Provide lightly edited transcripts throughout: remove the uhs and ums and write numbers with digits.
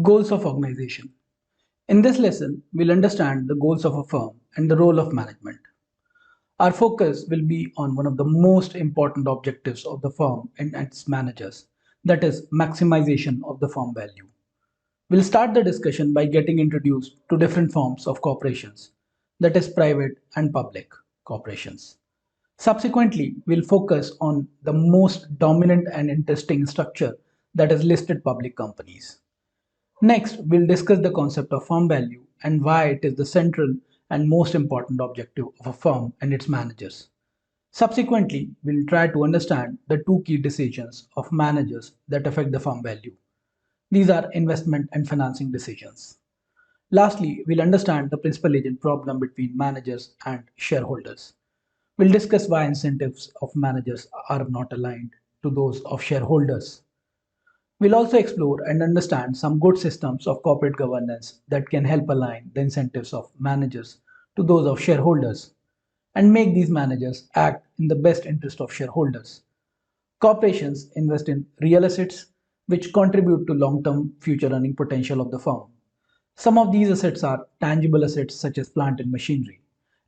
Goals of organization. In this lesson, we'll understand the goals of a firm and the role of management. Our focus will be on one of the most important objectives of the firm and its managers, that is, maximization of the firm value. We'll start the discussion by getting introduced to different forms of corporations, that is, private and public corporations. Subsequently, we'll focus on the most dominant and interesting structure, that is, listed public companies. Next, we'll discuss the concept of firm value and why it is the central and most important objective of a firm and its managers. Subsequently, we'll try to understand the two key decisions of managers that affect the firm value. These are investment and financing decisions. Lastly, we'll understand the principal agent problem between managers and shareholders. We'll discuss why incentives of managers are not aligned to those of shareholders. We'll also explore and understand some good systems of corporate governance that can help align the incentives of managers to those of shareholders and make these managers act in the best interest of shareholders. Corporations invest in real assets which contribute to long-term future earning potential of the firm. Some of these assets are tangible assets such as plant and machinery,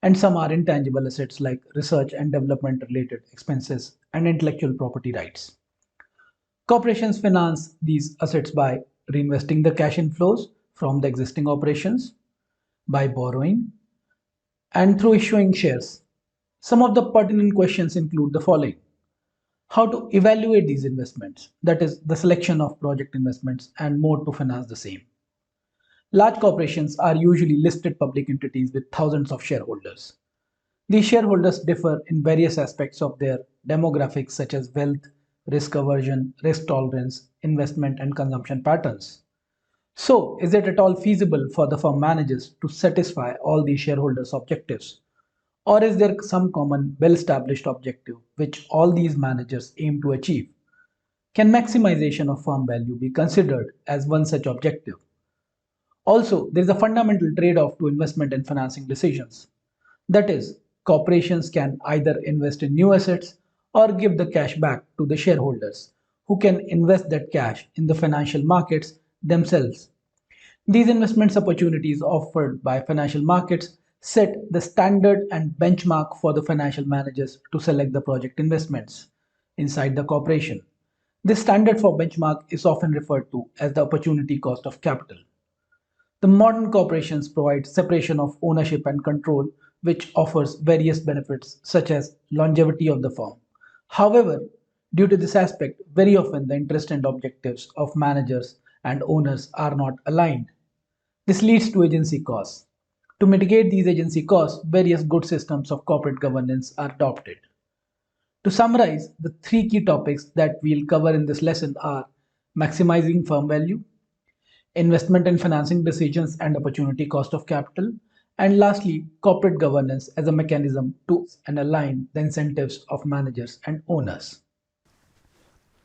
and some are intangible assets like research and development related expenses and intellectual property rights. Corporations finance these assets by reinvesting the cash inflows from the existing operations, by borrowing, and through issuing shares. Some of the pertinent questions include the following: how to evaluate these investments, that is, the selection of project investments and more to finance the same. Large corporations are usually listed public entities with thousands of shareholders. These shareholders differ in various aspects of their demographics such as wealth, risk aversion, risk tolerance, investment, and consumption patterns. So, is it at all feasible for the firm managers to satisfy all these shareholders' objectives? Or is there some common, well established objective which all these managers aim to achieve? Can maximization of firm value be considered as one such objective? Also, there is a fundamental trade off to investment and financing decisions. That is, corporations can either invest in new assets or give the cash back to the shareholders, who can invest that cash in the financial markets themselves. These investments opportunities offered by financial markets set the standard and benchmark for the financial managers to select the project investments inside the corporation. This standard for benchmark is often referred to as the opportunity cost of capital. The modern corporations provide separation of ownership and control, which offers various benefits such as longevity of the firm. However, due to this aspect, very often the interest and objectives of managers and owners are not aligned. This leads to agency costs. To mitigate these agency costs, various good systems of corporate governance are adopted. To summarize, the three key topics that we'll cover in this lesson are maximizing firm value, investment and financing decisions and opportunity cost of capital, and lastly, corporate governance as a mechanism to and align the incentives of managers and owners.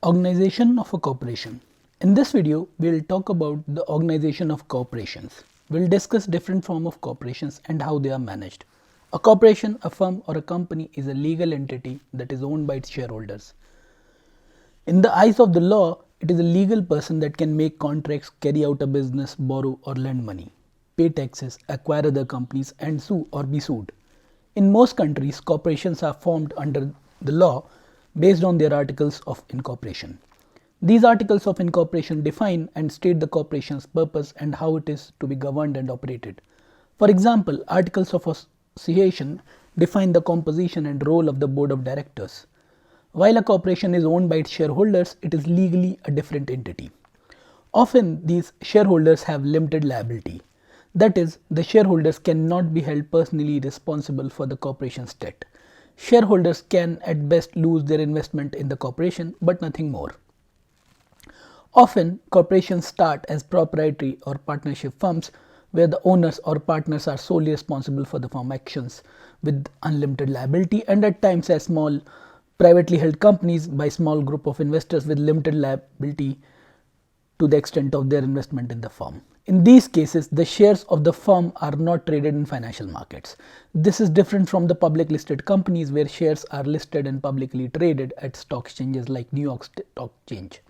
Organization of a corporation. In this video, we'll talk about the organization of corporations. We'll discuss different forms of corporations and how they are managed. A corporation, a firm, or a company is a legal entity that is owned by its shareholders. In the eyes of the law, it is a legal person that can make contracts, carry out a business, borrow or lend money, pay taxes, acquire other companies, and sue or be sued. In most countries, corporations are formed under the law based on their articles of incorporation. These articles of incorporation define and state the corporation's purpose and how it is to be governed and operated. For example, articles of association define the composition and role of the board of directors. While a corporation is owned by its shareholders, it is legally a different entity. Often, these shareholders have limited liability. That is, the shareholders cannot be held personally responsible for the corporation's debt. Shareholders can at best lose their investment in the corporation, but nothing more. Often, corporations start as proprietary or partnership firms where the owners or partners are solely responsible for the firm actions with unlimited liability, and at times as small privately held companies by small group of investors with limited liability to the extent of their investment in the firm. In these cases, the shares of the firm are not traded in financial markets. This is different from the public listed companies where shares are listed and publicly traded at stock exchanges like New York Stock Exchange.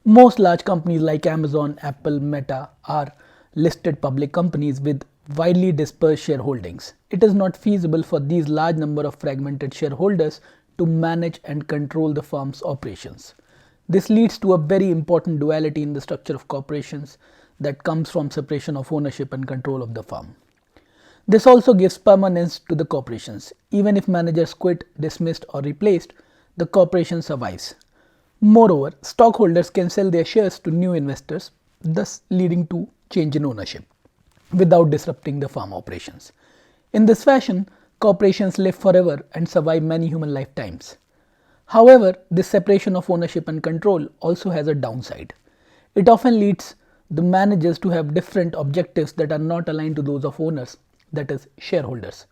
Most large companies like Amazon, Apple, Meta are listed public companies with widely dispersed shareholdings. It is not feasible for these large number of fragmented shareholders to manage and control the firm's operations. This leads to a very important duality in the structure of corporations that comes from separation of ownership and control of the firm. This also gives permanence to the corporations. Even if managers quit, dismissed, or replaced, the corporation survives. Moreover, stockholders can sell their shares to new investors, thus leading to change in ownership without disrupting the firm operations. In this fashion, corporations live forever and survive many human lifetimes. However, this separation of ownership and control also has a downside. It often leads the managers to have different objectives that are not aligned to those of owners, that is, shareholders.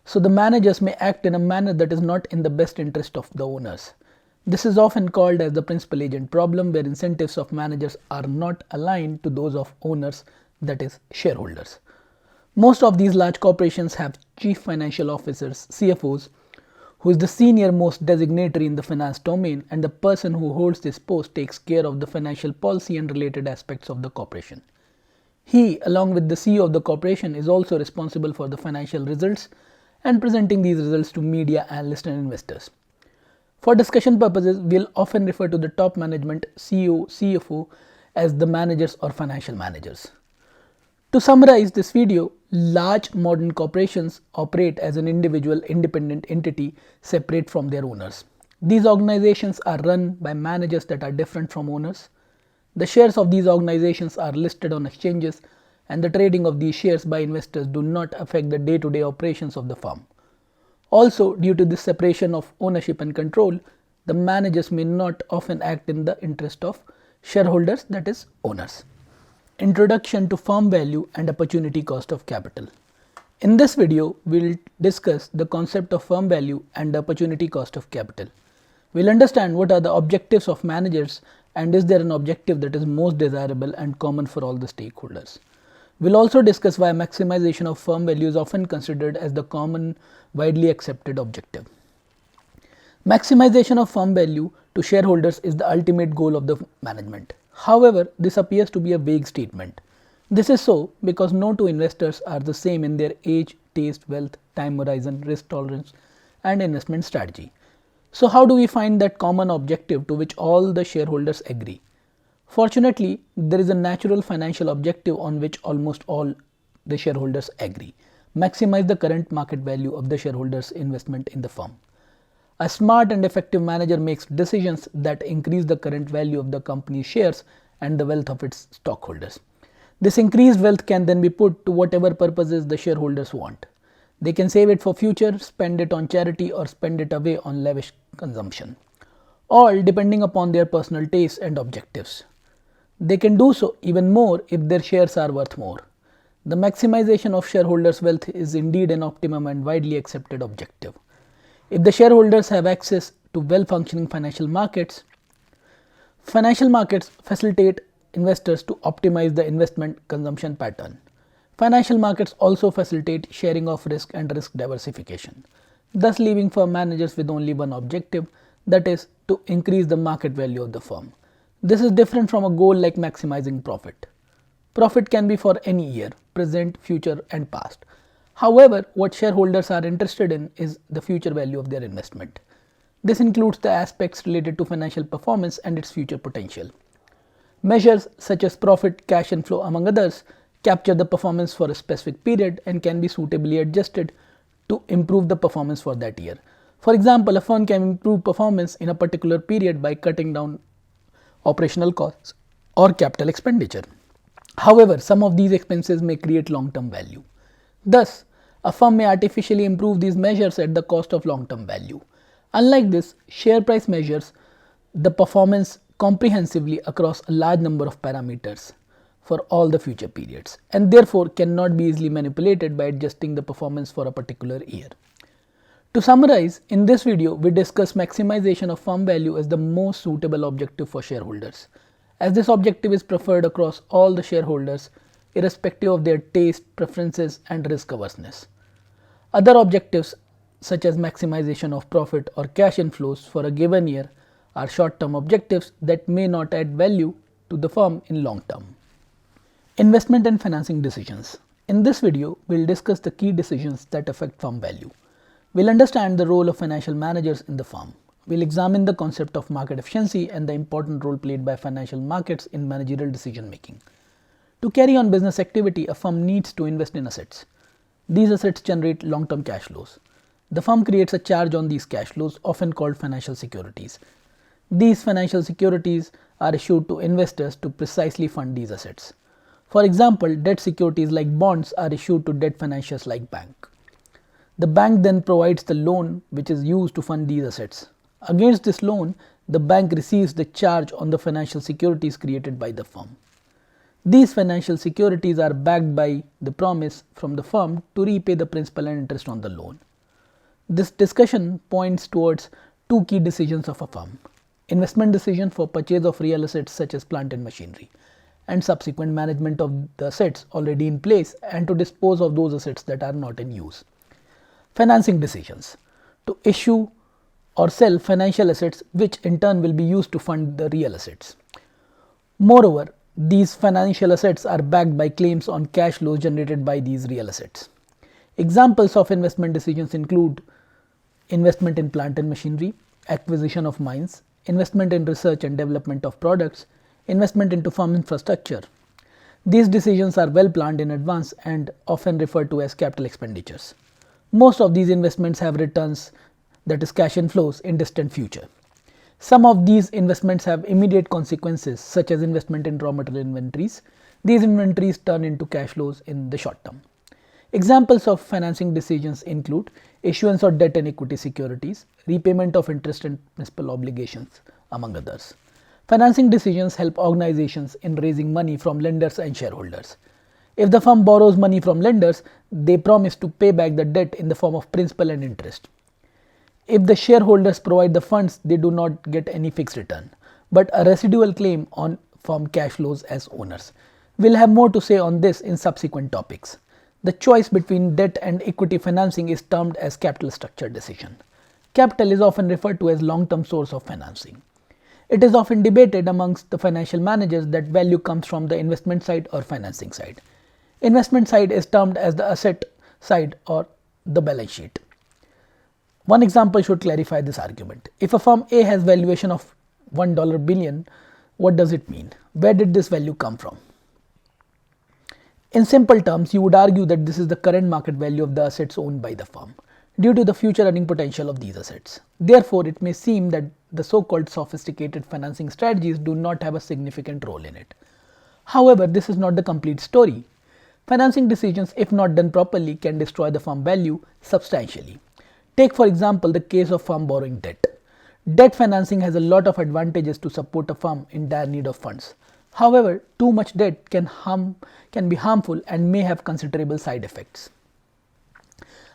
So the managers may act in a manner that is not in the best interest of the owners. This is often called as the principal agent problem, where incentives of managers are not aligned to those of owners, that is, shareholders. Most of these large corporations have chief financial officers, CFOs, who is the senior most designatory in the finance domain, and the person who holds this post takes care of the financial policy and related aspects of the corporation. He, along with the CEO of the corporation, is also responsible for the financial results and presenting these results to media, analysts, and investors. For discussion purposes, we'll often refer to the top management, CEO, CFO, as the managers or financial managers. To summarize this video, large modern corporations operate as an individual independent entity separate from their owners. These organizations are run by managers that are different from owners. The shares of these organizations are listed on exchanges, and the trading of these shares by investors do not affect the day-to-day operations of the firm. Also, due to this separation of ownership and control, the managers may not often act in the interest of shareholders, that is, owners. Introduction to firm value and opportunity cost of capital. In this video, we'll discuss the concept of firm value and the opportunity cost of capital. We'll understand what are the objectives of managers and is there an objective that is most desirable and common for all the stakeholders. We'll also discuss why maximization of firm value is often considered as the common, widely accepted objective. Maximization of firm value to shareholders is the ultimate goal of the management. However, this appears to be a vague statement. This is so because no two investors are the same in their age, taste, wealth, time horizon, risk tolerance, and investment strategy. So how do we find that common objective to which all the shareholders agree? Fortunately, there is a natural financial objective on which almost all the shareholders agree: maximize the current market value of the shareholders' investment in the firm. A smart and effective manager makes decisions that increase the current value of the company's shares and the wealth of its stockholders. This increased wealth can then be put to whatever purposes the shareholders want. They can save it for future, spend it on charity, or spend it away on lavish consumption, all depending upon their personal tastes and objectives. They can do so even more if their shares are worth more. The maximization of shareholders' wealth is indeed an optimum and widely accepted objective. If the shareholders have access to well-functioning financial markets facilitate investors to optimize the investment consumption pattern. Financial markets also facilitate sharing of risk and risk diversification, thus leaving firm managers with only one objective, that is, to increase the market value of the firm. This is different from a goal like maximizing profit. Profit can be for any year, present, future, and past. However, what shareholders are interested in is the future value of their investment. This includes the aspects related to financial performance and its future potential. Measures such as profit, cash inflow, among others, capture the performance for a specific period and can be suitably adjusted to improve the performance for that year. For example, a firm can improve performance in a particular period by cutting down operational costs or capital expenditure. However, some of these expenses may create long-term value. Thus, a firm may artificially improve these measures at the cost of long-term value. Unlike this, share price measures the performance comprehensively across a large number of parameters for all the future periods, and therefore cannot be easily manipulated by adjusting the performance for a particular year. To summarize, in this video, we discuss maximization of firm value as the most suitable objective for shareholders, as this objective is preferred across all the shareholders, irrespective of their taste, preferences, and risk averseness. Other objectives, such as maximization of profit or cash inflows for a given year, are short-term objectives that may not add value to the firm in long term. Investment and financing decisions. In this video, we'll discuss the key decisions that affect firm value. We'll understand the role of financial managers in the firm. We'll examine the concept of market efficiency and the important role played by financial markets in managerial decision making. To carry on business activity, a firm needs to invest in assets. These assets generate long-term cash flows. The firm creates a charge on these cash flows, often called financial securities. These financial securities are issued to investors to precisely fund these assets. For example, debt securities like bonds are issued to debt financiers like bank. The bank then provides the loan which is used to fund these assets. Against this loan, the bank receives the charge on the financial securities created by the firm. These financial securities are backed by the promise from the firm to repay the principal and interest on the loan. This discussion points towards two key decisions of a firm: investment decision for purchase of real assets such as plant and machinery, and subsequent management of the assets already in place and to dispose of those assets that are not in use. Financing decisions: to issue or sell financial assets which in turn will be used to fund the real assets. Moreover, these financial assets are backed by claims on cash flows generated by these real assets. Examples of investment decisions include investment in plant and machinery, acquisition of mines, investment in research and development of products, investment into farm infrastructure. These decisions are well planned in advance and often referred to as capital expenditures. Most of these investments have returns, that is cash inflows, in distant future. Some of these investments have immediate consequences, such as investment in raw material inventories. These inventories turn into cash flows in the short term. Examples of financing decisions include issuance of debt and equity securities, repayment of interest and principal obligations, among others. Financing decisions help organizations in raising money from lenders and shareholders. If the firm borrows money from lenders, they promise to pay back the debt in the form of principal and interest. If the shareholders provide the funds, they do not get any fixed return, but a residual claim on firm cash flows as owners. We'll have more to say on this in subsequent topics. The choice between debt and equity financing is termed as capital structure decision. Capital is often referred to as long-term source of financing. It is often debated amongst the financial managers that value comes from the investment side or financing side. Investment side is termed as the asset side or the balance sheet. One example should clarify this argument. If a firm A has valuation of $1 billion, what does it mean? Where did this value come from? In simple terms, you would argue that this is the current market value of the assets owned by the firm, due to the future earning potential of these assets. Therefore, it may seem that the so-called sophisticated financing strategies do not have a significant role in it. However, this is not the complete story. Financing decisions, if not done properly, can destroy the firm value substantially. Take for example the case of firm borrowing debt. Debt financing has a lot of advantages to support a firm in dire need of funds. However, too much debt can be harmful and may have considerable side effects.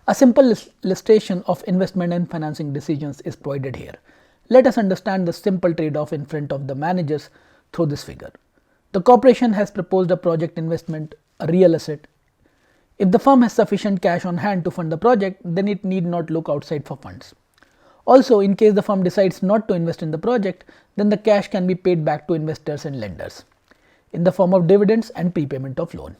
A simple illustration of investment and financing decisions is provided here. Let us understand the simple trade-off in front of the managers through this figure. The corporation has proposed a project investment, a real asset. If the firm has sufficient cash on hand to fund the project, then it need not look outside for funds. Also, in case the firm decides not to invest in the project, then the cash can be paid back to investors and lenders in the form of dividends and prepayment of loan.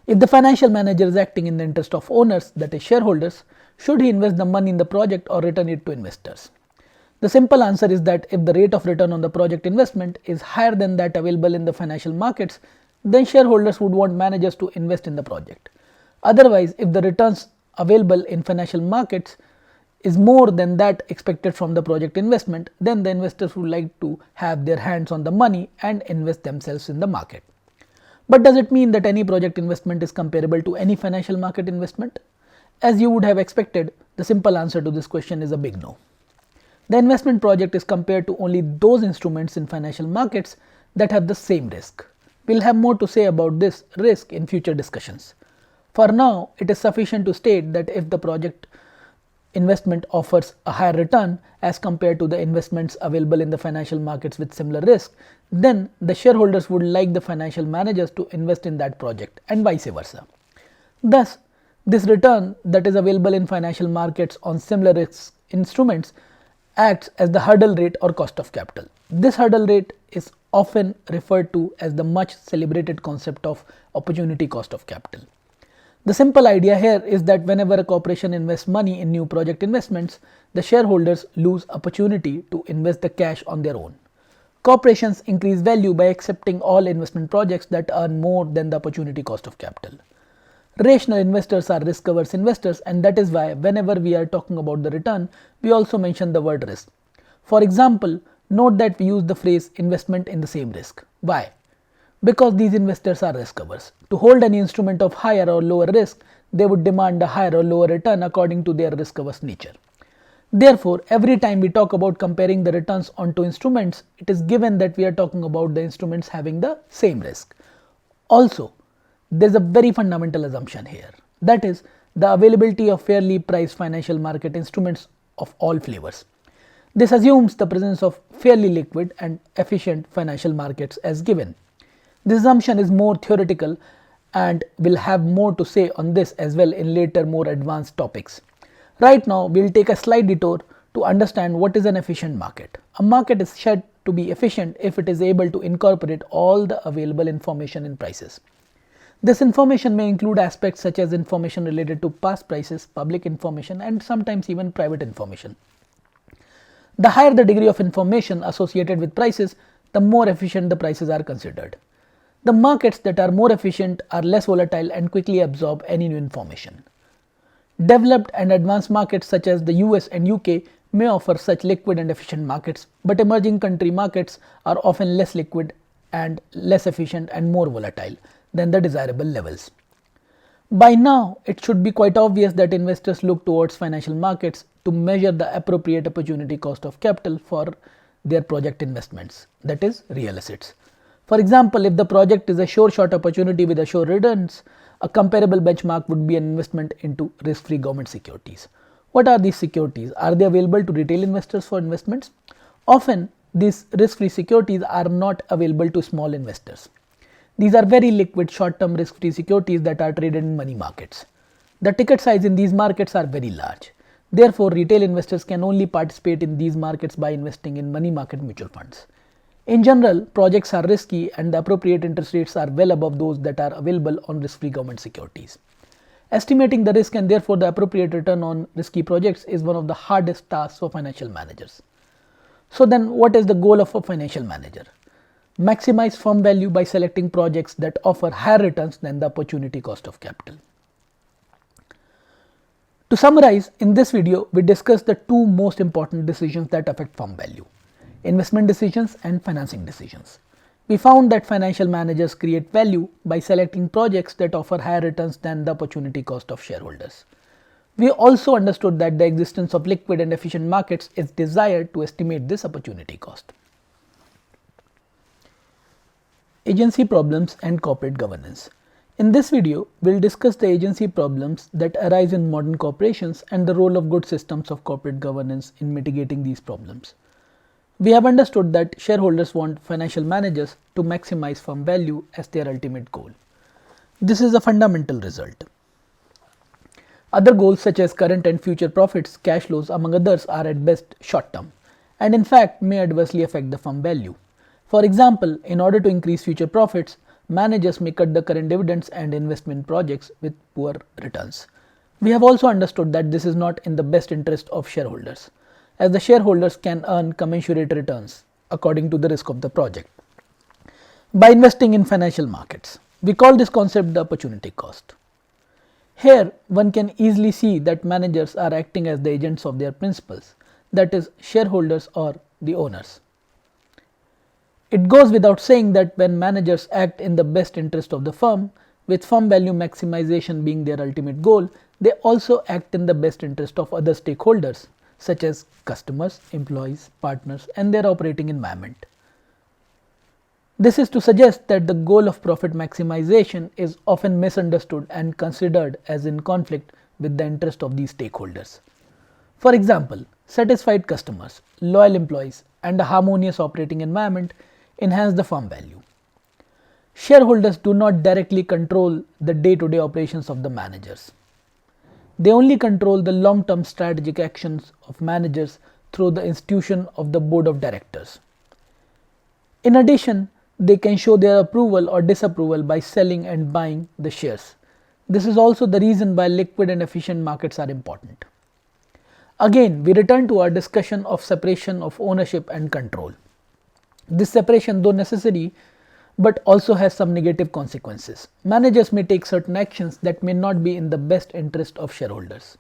If the financial manager is acting in the interest of owners, that is shareholders, should he invest the money in the project or return it to investors? The simple answer is that if the rate of return on the project investment is higher than that available in the financial markets, then shareholders would want managers to invest in the project. Otherwise, if the returns available in financial markets is more than that expected from the project investment, then the investors would like to have their hands on the money and invest themselves in the market. But does it mean that any project investment is comparable to any financial market investment? As you would have expected, the simple answer to this question is a big no. The investment project is compared to only those instruments in financial markets that have the same risk. We'll have more to say about this risk in future discussions. For now, it is sufficient to state that if the project investment offers a higher return as compared to the investments available in the financial markets with similar risk, then the shareholders would like the financial managers to invest in that project and vice versa. Thus, this return that is available in financial markets on similar risk instruments acts as the hurdle rate or cost of capital. This hurdle rate is often referred to as the much celebrated concept of opportunity cost of capital. The simple idea here is that whenever a corporation invests money in new project investments, the shareholders lose opportunity to invest the cash on their own. Corporations increase value by accepting all investment projects that earn more than the opportunity cost of capital. Rational investors are risk-averse investors, and that is why whenever we are talking about the return, we also mention the word risk. For example, note that we use the phrase investment in the same risk. Why? Because these investors are risk-averse. To hold any instrument of higher or lower risk, they would demand a higher or lower return according to their risk-averse nature. Therefore, every time we talk about comparing the returns onto instruments, it is given that we are talking about the instruments having the same risk. Also, there is a very fundamental assumption here, that is the availability of fairly priced financial market instruments of all flavors. This assumes the presence of fairly liquid and efficient financial markets as given. This assumption is more theoretical and we'll have more to say on this as well in later more advanced topics. Right now, we'll take a slight detour to understand what is an efficient market. A market is said to be efficient if it is able to incorporate all the available information in prices. This information may include aspects such as information related to past prices, public information, and sometimes even private information. The higher the degree of information associated with prices, the more efficient the prices are considered. The markets that are more efficient are less volatile and quickly absorb any new information. Developed and advanced markets such as the US and UK may offer such liquid and efficient markets, but emerging country markets are often less liquid and less efficient and more volatile than the desirable levels. By now, it should be quite obvious that investors look towards financial markets to measure the appropriate opportunity cost of capital for their project investments, that is, real assets. For example, if the project is a sure shot opportunity with assured returns, a comparable benchmark would be an investment into risk-free government securities. What are these securities? Are they available to retail investors for investments? Often, these risk-free securities are not available to small investors. These are very liquid, short-term risk-free securities that are traded in money markets. The ticket size in these markets are very large. Therefore, retail investors can only participate in these markets by investing in money market mutual funds. In general, projects are risky and the appropriate interest rates are well above those that are available on risk-free government securities. Estimating the risk and therefore the appropriate return on risky projects is one of the hardest tasks for financial managers. So then, what is the goal of a financial manager? Maximize firm value by selecting projects that offer higher returns than the opportunity cost of capital. To summarize, in this video, we discussed the two most important decisions that affect firm value: investment decisions and financing decisions. We found that financial managers create value by selecting projects that offer higher returns than the opportunity cost of shareholders. We also understood that the existence of liquid and efficient markets is desired to estimate this opportunity cost. Agency problems and corporate governance. In this video, we'll discuss the agency problems that arise in modern corporations and the role of good systems of corporate governance in mitigating these problems. We have understood that shareholders want financial managers to maximize firm value as their ultimate goal. This is a fundamental result. Other goals such as current and future profits, cash flows, among others, are at best short-term and in fact may adversely affect the firm value. For example, in order to increase future profits, managers may cut the current dividends and investment projects with poor returns. We have also understood that this is not in the best interest of shareholders, as the shareholders can earn commensurate returns according to the risk of the project by investing in financial markets. We call this concept the opportunity cost. Here, one can easily see that managers are acting as the agents of their principals, that is, shareholders or the owners. It goes without saying that when managers act in the best interest of the firm, with firm value maximization being their ultimate goal, they also act in the best interest of other stakeholders, such as customers, employees, partners, and their operating environment. This is to suggest that the goal of profit maximization is often misunderstood and considered as in conflict with the interest of these stakeholders. For example, satisfied customers, loyal employees, and a harmonious operating environment enhance the firm value. Shareholders do not directly control the day-to-day operations of the managers. They only control the long-term strategic actions of managers through the institution of the board of directors. In addition, they can show their approval or disapproval by selling and buying the shares. This is also the reason why liquid and efficient markets are important. Again, we return to our discussion of separation of ownership and control. This separation, though necessary, but also has some negative consequences. Managers may take certain actions that may not be in the best interest of shareholders.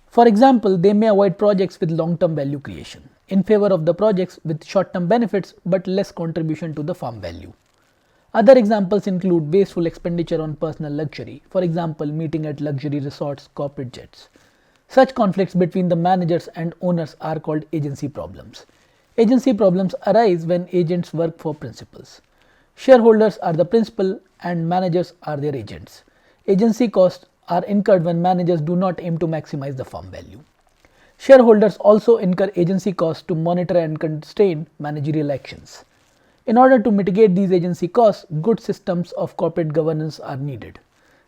For example, they may avoid projects with long-term value creation in favor of the projects with short-term benefits but less contribution to the firm value. Other examples include wasteful expenditure on personal luxury, for example, meeting at luxury resorts, corporate jets. Such conflicts between the managers and owners are called agency problems. Agency problems arise when agents work for principals. Shareholders are the principal and managers are their agents. Agency costs are incurred when managers do not aim to maximize the firm value. Shareholders also incur agency costs to monitor and constrain managerial actions. In order to mitigate these agency costs, good systems of corporate governance are needed.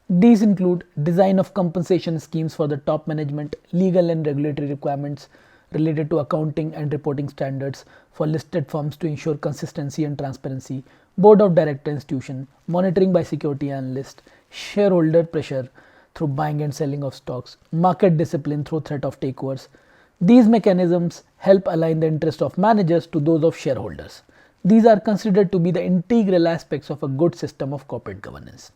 These include design of compensation schemes for the top management, legal and regulatory requirements related to accounting and reporting standards for listed firms to ensure consistency and transparency, board of director institution, monitoring by security analysts, shareholder pressure through buying and selling of stocks, market discipline through threat of takeovers. These mechanisms help align the interests of managers to those of shareholders. These are considered to be the integral aspects of a good system of corporate governance.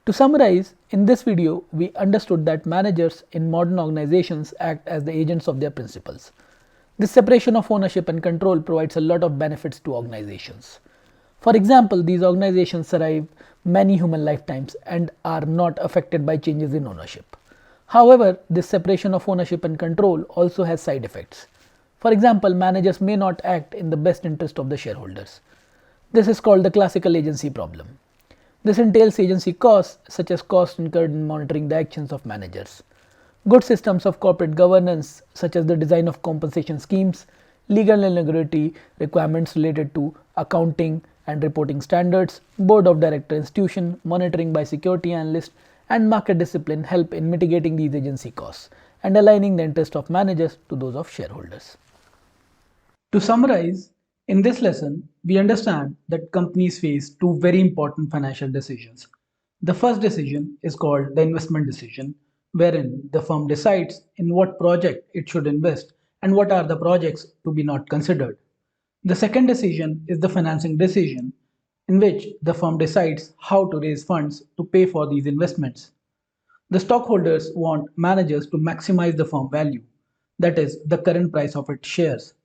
To summarize, in this video, we understood that managers in modern organizations act as the agents of their principals. This separation of ownership and control provides a lot of benefits to organizations. For example, these organizations survive many human lifetimes and are not affected by changes in ownership. However, this separation of ownership and control also has side effects. For example, managers may not act in the best interest of the shareholders. This is called the classical agency problem. This entails agency costs, such as costs incurred in monitoring the actions of managers. Good systems of corporate governance, such as the design of compensation schemes, legal and regulatory requirements related to accounting and reporting standards, board of director institution, monitoring by security analysts, and market discipline help in mitigating these agency costs and aligning the interest of managers to those of shareholders. To summarize, in this lesson, we understand that companies face two very important financial decisions. The first decision is called the investment decision, wherein the firm decides in what project it should invest and what are the projects to be not considered. The second decision is the financing decision, in which the firm decides how to raise funds to pay for these investments. The stockholders want managers to maximize the firm value, that is, the current price of its shares.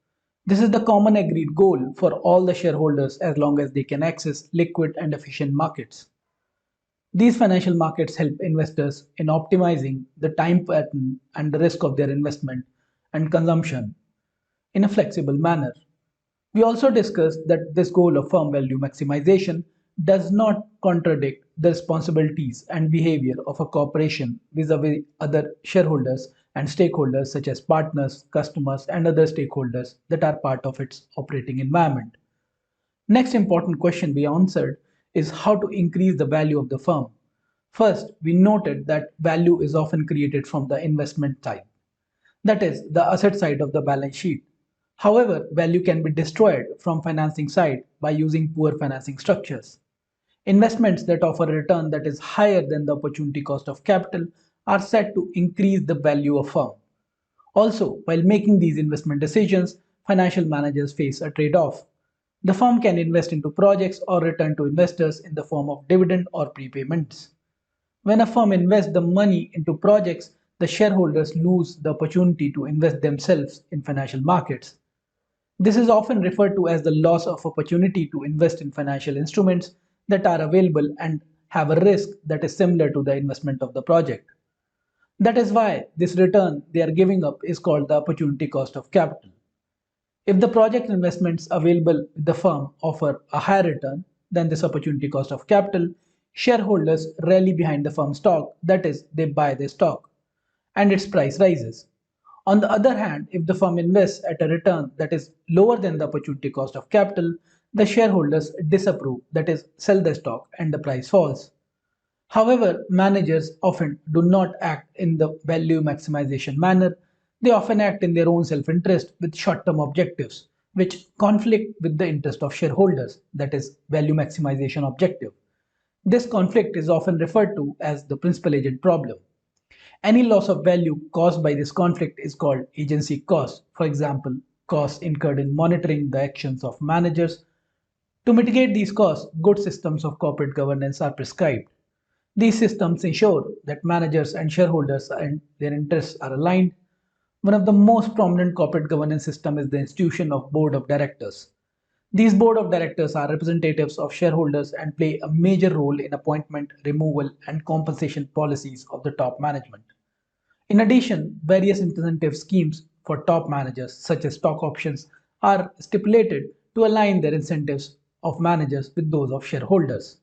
This is the common agreed goal for all the shareholders as long as they can access liquid and efficient markets. These financial markets help investors in optimizing the time pattern and the risk of their investment and consumption in a flexible manner. We also discussed that this goal of firm value maximization does not contradict the responsibilities and behavior of a corporation vis-a-vis other shareholders and stakeholders such as partners, customers, and other stakeholders that are part of its operating environment. Next important question we answered is how to increase the value of the firm. First, we noted that value is often created from the investment side, that is, the asset side of the balance sheet. However, value can be destroyed from financing side by using poor financing structures. Investments that offer a return that is higher than the opportunity cost of capital are said to increase the value of firm. Also, while making these investment decisions, financial managers face a trade-off. The firm can invest into projects or return to investors in the form of dividend or prepayments. When a firm invests the money into projects, the shareholders lose the opportunity to invest themselves in financial markets. This is often referred to as the loss of opportunity to invest in financial instruments that are available and have a risk that is similar to the investment of the project. That is why this return they are giving up is called the opportunity cost of capital. If the project investments available with the firm offer a higher return than this opportunity cost of capital, shareholders rally behind the firm's stock, that is, they buy the stock, and its price rises. On the other hand, if the firm invests at a return that is lower than the opportunity cost of capital, the shareholders disapprove, that is, sell the stock, and the price falls. However, managers often do not act in the value maximization manner. They often act in their own self-interest with short-term objectives, which conflict with the interest of shareholders, that is, value maximization objective. This conflict is often referred to as the principal agent problem. Any loss of value caused by this conflict is called agency cost. For example, costs incurred in monitoring the actions of managers. To mitigate these costs, good systems of corporate governance are prescribed. These systems ensure that managers and shareholders and their interests are aligned. One of the most prominent corporate governance systems is the institution of board of directors. These board of directors are representatives of shareholders and play a major role in appointment, removal, and compensation policies of the top management. In addition, various incentive schemes for top managers, such as stock options, are stipulated to align their incentives of managers with those of shareholders.